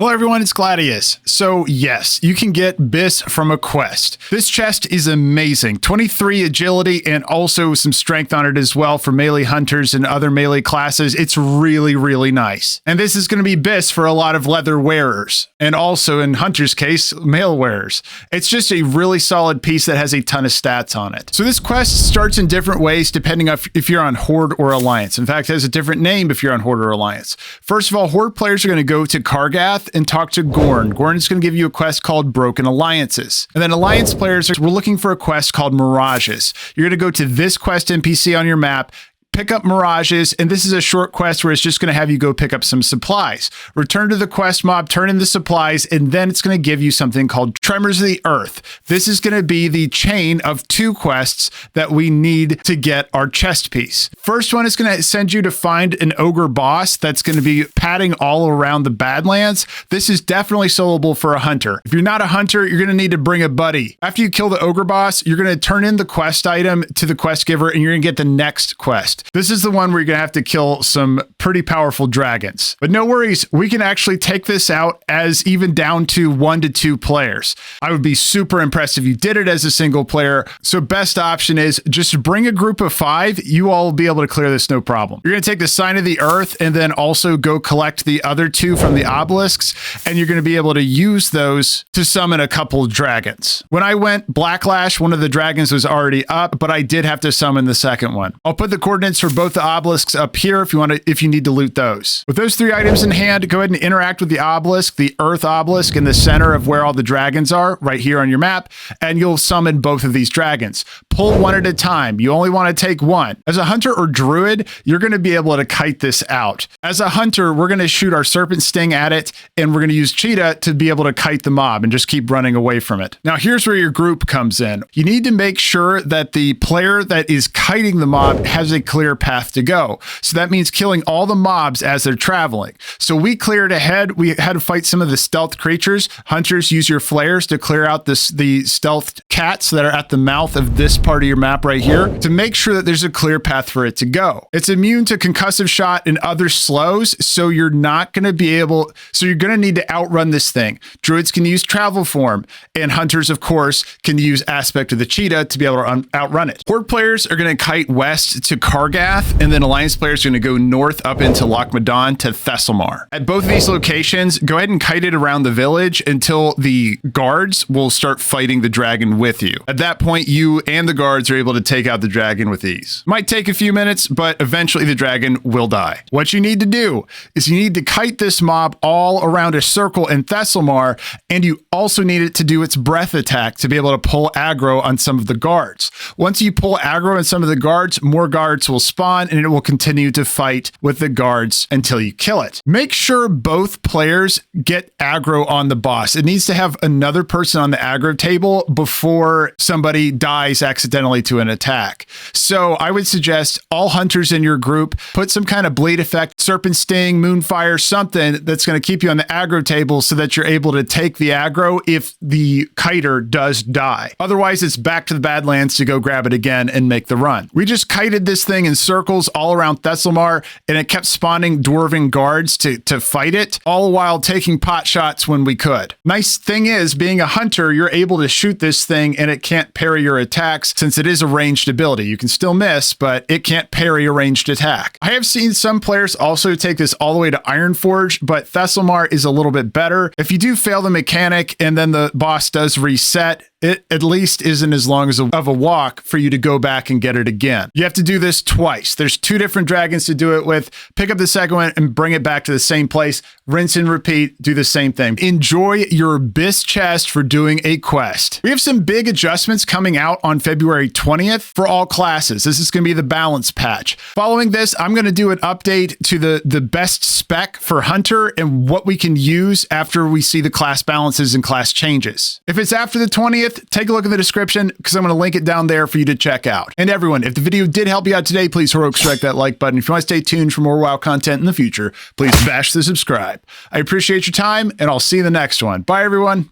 Hello everyone, it's Gladius. So yes, you can get BIS from a quest. This chest is amazing. 23 agility and also some strength on it as well for melee hunters and other melee classes. It's really, really nice. And this is going to be BIS for a lot of leather wearers. And also in Hunter's case, mail wearers. It's just a really solid piece that has a ton of stats on it. So this quest starts in different ways depending on if you're on Horde or Alliance. In fact, it has a different name if you're on Horde or Alliance. First of all, Horde players are going to go to Kargath and talk to Gorn. Gorn is going to give you a quest called Broken Alliances. And then Alliance players we're looking for a quest called Mirages. You're going to go to this quest NPC on your map, pick up Mirages, and this is a short quest where it's just going to have you go pick up some supplies. Return to the quest mob, turn in the supplies, and then it's going to give you something called Tremors of the Earth. This is going to be the chain of 2 quests that we need to get our chest piece. First one is going to send you to find an ogre boss that's going to be padding all around the Badlands. This is definitely soloable for a hunter. If you're not a hunter, you're going to need to bring a buddy. After you kill the ogre boss, you're going to turn in the quest item to the quest giver, and you're going to get the next quest. This is the one where you're going to have to kill some pretty powerful dragons. But no worries, we can actually take this out as even down to 1 to 2 players. I would be super impressed if you did it as a single player. So best option is just bring a group of 5. You all will be able to clear this no problem. You're going to take the Sign of the Earth and then also go collect the other 2 from the Obelisks. And you're going to be able to use those to summon a couple dragons. When I went Blacklash, one of the dragons was already up, but I did have to summon the second one. I'll put the coordinates for both the obelisks up here if you need to loot those. With those 3 items in hand, go ahead and interact with the obelisk, the earth obelisk in the center of where all the dragons are, right here on your map, and you'll summon both of these dragons. Pull one at a time. You only want to take one. As a hunter or druid, you're going to be able to kite this out. As a hunter, we're going to shoot our serpent sting at it, and we're going to use cheetah to be able to kite the mob and just keep running away from it. Now, here's where your group comes in. You need to make sure that the player that is kiting the mob has a clear path to go. So that means killing all the mobs as they're traveling. So we cleared ahead. We had to fight some of the stealth creatures. Hunters, use your flares to clear out the stealth cats that are at the mouth of this part of your map right here to make sure that there's a clear path for it to go. It's immune to concussive shot and other slows, so you're not going to be able, so you're going to need to outrun this thing. Druids can use travel form, and hunters, of course, can use aspect of the cheetah to be able to outrun it. Horde players are going to kite west to Kargath, and then Alliance players are going to go north up into Lochmadon to Thessalmar. At both of these locations, go ahead and kite it around the village until the guards will start fighting the dragon with you. At that point, you and the guards are able to take out the dragon with ease. Might take a few minutes, but eventually the dragon will die. What you need to do is you need to kite this mob all around a circle in Thessalmar, and you also need it to do its breath attack to be able to pull aggro on some of the guards. Once you pull aggro on some of the guards, more guards will spawn, and it will continue to fight with the guards until you kill it. Make sure both players get aggro on the boss. It needs to have another person on the aggro table before somebody dies accidentally to an attack. So I would suggest all hunters in your group put some kind of bleed effect, serpent sting, moonfire, something that's going to keep you on the aggro table so that you're able to take the aggro if the kiter does die. Otherwise, it's back to the Badlands to go grab it again and make the run. We just kited this thing in circles all around Thessalmar, and it kept spawning dwarven guards to fight it, all while taking pot shots when we could. Nice thing is, being a hunter, you're able to shoot this thing and it can't parry your attacks since it is a ranged ability. You can still miss, but it can't parry a ranged attack. I have seen some players also take this all the way to Ironforge, but Thessalmar is a little bit better. If you do fail the mechanic and then the boss does reset, it at least isn't as long as of a walk for you to go back and get it again. You have to do this twice. There's 2 different dragons to do it with. Pick up the second one and bring it back to the same place. Rinse and repeat. Do the same thing. Enjoy your BIS chest for doing a quest. We have some big adjustments coming out on February 20th for all classes. This is going to be the balance patch. Following this, I'm going to do an update to the best spec for Hunter and what we can use after we see the class balances and class changes. If it's after the 20th, take a look in the description because I'm going to link it down there for you to check out. And everyone, if the video did help you out today, please heroic strike that like button. If you want to stay tuned for more WoW content in the future, please bash the subscribe. I appreciate your time, and I'll see you in the next one. Bye, everyone.